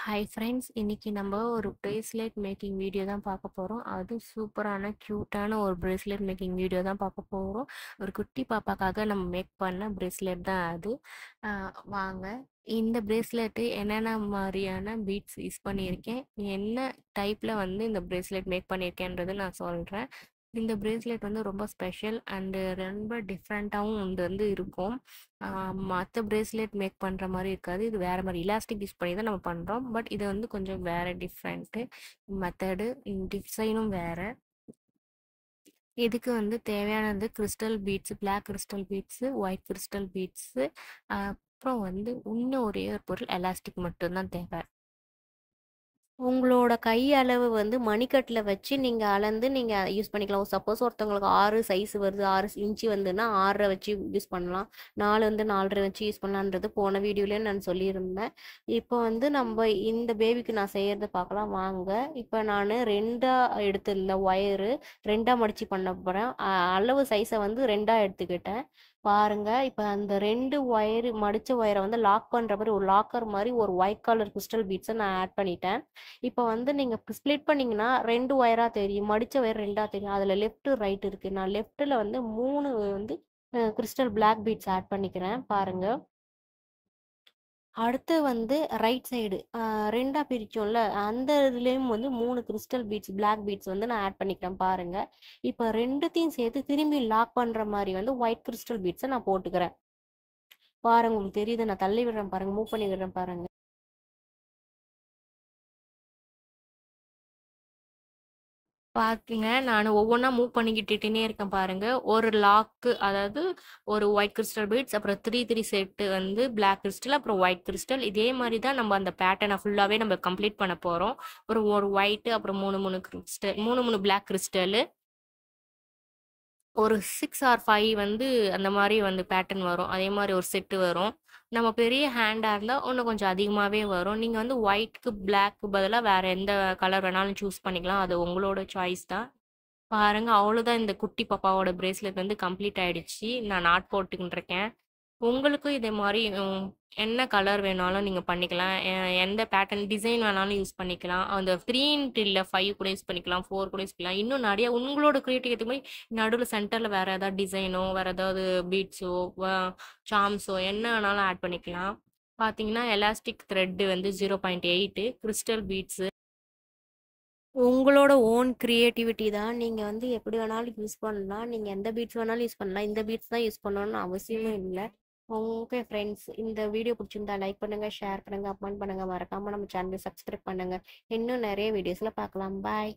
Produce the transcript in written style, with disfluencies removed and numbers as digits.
Hi friends, இன்னைக்கு நம்ம ஒரு பிரேஸ்லெட் மேக்கிங் வீடியோ தான் பார்க்க போகிறோம். அது சூப்பரான க்யூட்டான ஒரு பிரேஸ்லெட் மேக்கிங் வீடியோ தான் பார்க்க போகிறோம். ஒரு குட்டி பாப்பாக்காக நம்ம மேக் பண்ண பிரேஸ்லெட் தான் அது. வாங்க, இந்த பிரேஸ்லெட்டு என்னென்ன மாதிரியான பீட்ஸ் யூஸ் பண்ணியிருக்கேன், என்ன டைப்பில் வந்து இந்த பிரேஸ்லெட் மேக் பண்ணியிருக்கேன்றது நான் சொல்கிறேன். இந்த பிரேஸ்லெட் வந்து ரொம்ப ஸ்பெஷல் அண்டு ரொம்ப டிஃப்ரெண்ட்டாகவும் வந்து இருக்கும். மற்ற பிரேஸ்லெட் மேக் பண்ணுற மாதிரி இருக்காது. இது வேறு மாதிரி இலாஸ்டிக் யூஸ் பண்ணி தான் நம்ம பண்ணுறோம். பட் இது வந்து கொஞ்சம் வேறு டிஃப்ரெண்ட்டு மெத்தடு, டிசைனும் வேறு. இதுக்கு வந்து தேவையானது crystal beads, black crystal beads, white crystal beads, அப்புறம் வந்து இன்னும் ஒரே ஒரு பொருள் எலாஸ்டிக் மட்டும்தான் தேவை. உங்களோட கை அளவு வந்து மணிக்கட்டில் வச்சு நீங்கள் அளந்து நீங்கள் யூஸ் பண்ணிக்கலாம். சப்போஸ் ஒருத்தவங்களுக்கு 6 சைஸ் வருது, 6 இன்ச்சு வந்துன்னா 6 வச்சு யூஸ் பண்ணலாம். 4 வந்து 4.5 வச்சு யூஸ் பண்ணலான்றது போன வீடியோலேயே நான் சொல்லியிருந்தேன். இப்போ வந்து நம்ம இந்த பேபிக்கு நான் செய்கிறத பார்க்கலாம் வாங்க. இப்போ நான் 2ஆக எடுத்துல ஒயரு 2ஆக மடித்து பண்ண போகிறேன். அளவு சைஸை வந்து 2ஆக எடுத்துக்கிட்டேன். பாருங்க, இப்போ அந்த 2 ஒயரு மடித்த ஒயரை வந்து லாக் பண்ணுற மாதிரி ஒரு லாக்கர் மாதிரி ஒரு ஒயிட் கலர் கிறிஸ்டல் பீட்ஸை நான் ஆட் பண்ணிட்டேன். இப்போ வந்து நீங்கள் ஸ்ப்ளிட் பண்ணிங்கன்னா 2 ஒயராக தெரியும், மடித்த ஒயர் 2ஆக தெரியும். அதில் லெஃப்ட்டு ரைட் இருக்குது. நான் லெஃப்ட்டில் வந்து 3 வந்து கிறிஸ்டல் பிளாக் பீட்ஸ் ஆட் பண்ணிக்கிறேன் பாருங்கள். அடுத்து வந்து ரைட் சைடு 2ஆக பிரிச்சோம்ல, அந்த இதுலேயும் வந்து 3 கிறிஸ்டல் பீட்ஸ் பிளாக் பீட்ஸ் வந்து நான் ஆட் பண்ணிக்கிறேன் பாருங்கள். இப்போ ரெண்டுத்தையும் சேர்த்து திரும்பி லாக் பண்ணுற மாதிரி வந்து ஒயிட் கிறிஸ்டல் பீட்ஸை நான் போட்டுக்கிறேன் பாருங்க. உங்களுக்கு தெரியுது, நான் தள்ளி விடுறேன் பாருங்கள், மூவ் பண்ணி விடுறேன் பாருங்கள். பார்த்துங்க, நான் ஒவ்வொன்றா மூவ் பண்ணிக்கிட்டுனே இருக்கேன் பாருங்க. ஒரு லாக்கு, அதாவது ஒரு ஒயிட் கிறிஸ்டல் பீட்ஸ், அப்புறம் 3 செட்டு வந்து பிளாக் கிறிஸ்டல், அப்புறம் ஒயிட் கிறிஸ்டல். இதே மாதிரி தான் நம்ம அந்த பேட்டர்னை ஃபுல்லாகவே நம்ம கம்ப்ளீட் பண்ண போகிறோம். ஒரு ஒயிட்டு, அப்புறம் 3 கிறிஸ்டல், 3 பிளாக் கிறிஸ்டலு, ஒரு 6 ஆர் 5 வந்து அந்த மாதிரி வந்து பேட்டர்ன் வரும். அதே மாதிரி ஒரு செட்டு வரும். நம்ம பெரிய ஹேண்டாக இருந்தால் இன்னும் கொஞ்சம் அதிகமாகவே வரும். நீங்கள் வந்து ஒயிட்க்கு பிளாக்கு பதிலாக வேறு எந்த கலர் வேணாலும் சூஸ் பண்ணிக்கலாம். அது உங்களோட சாய்ஸ் தான். பாருங்க, அவ்வளோதான். இந்த குட்டி பாப்பாவோட பிரேஸ்லெட் வந்து கம்ப்ளீட் ஆயிடுச்சு. நான் நாட் போட்டுக்கிட்டு இருக்கேன். உங்களுக்கும் இதே மாதிரி என்ன கலர் வேணாலும் நீங்கள் பண்ணிக்கலாம். எந்த பேட்டர்ன் டிசைன் வேணாலும் யூஸ் பண்ணிக்கலாம். அந்த 3 இல்லை 5 கூட யூஸ் பண்ணிக்கலாம், 4 கூட யூஸ் பண்ணிக்கலாம். இன்னும் நிறைய உங்களோட கிரியேட்டிவிட்டி மாதிரி நடுவில் சென்டரில் வேறு ஏதாவது டிசைனோ, வேறு ஏதாவது பீட்ஸோ, சாம்ஸோ என்ன வேணாலும் ஆட் பண்ணிக்கலாம். பார்த்தீங்கன்னா எலாஸ்டிக் த்ரெட்டு வந்து 0.8, கிறிஸ்டல் பீட்ஸு. உங்களோட ஓன் கிரியேட்டிவிட்டி தான். நீங்கள் வந்து எப்படி வேணாலும் யூஸ் பண்ணலாம். நீங்கள் எந்த பீட்ஸ் வேணாலும் யூஸ் பண்ணலாம். இந்த பீட்ஸ் தான் யூஸ் பண்ணணும்னு அவசியமே இல்லை. ஓகே ஃப்ரெண்ட்ஸ், இந்த வீடியோ பிடிச்சிருந்தா லைக் பண்ணுங்கள், ஷேர் பண்ணுங்கள், கமெண்ட் பண்ணுங்கள். மறக்காமல் நம்ம சேனலை சப்ஸ்கிரைப் பண்ணுங்கள். இன்னும் நிறைய வீடியோஸில் பார்க்கலாம். பாய்.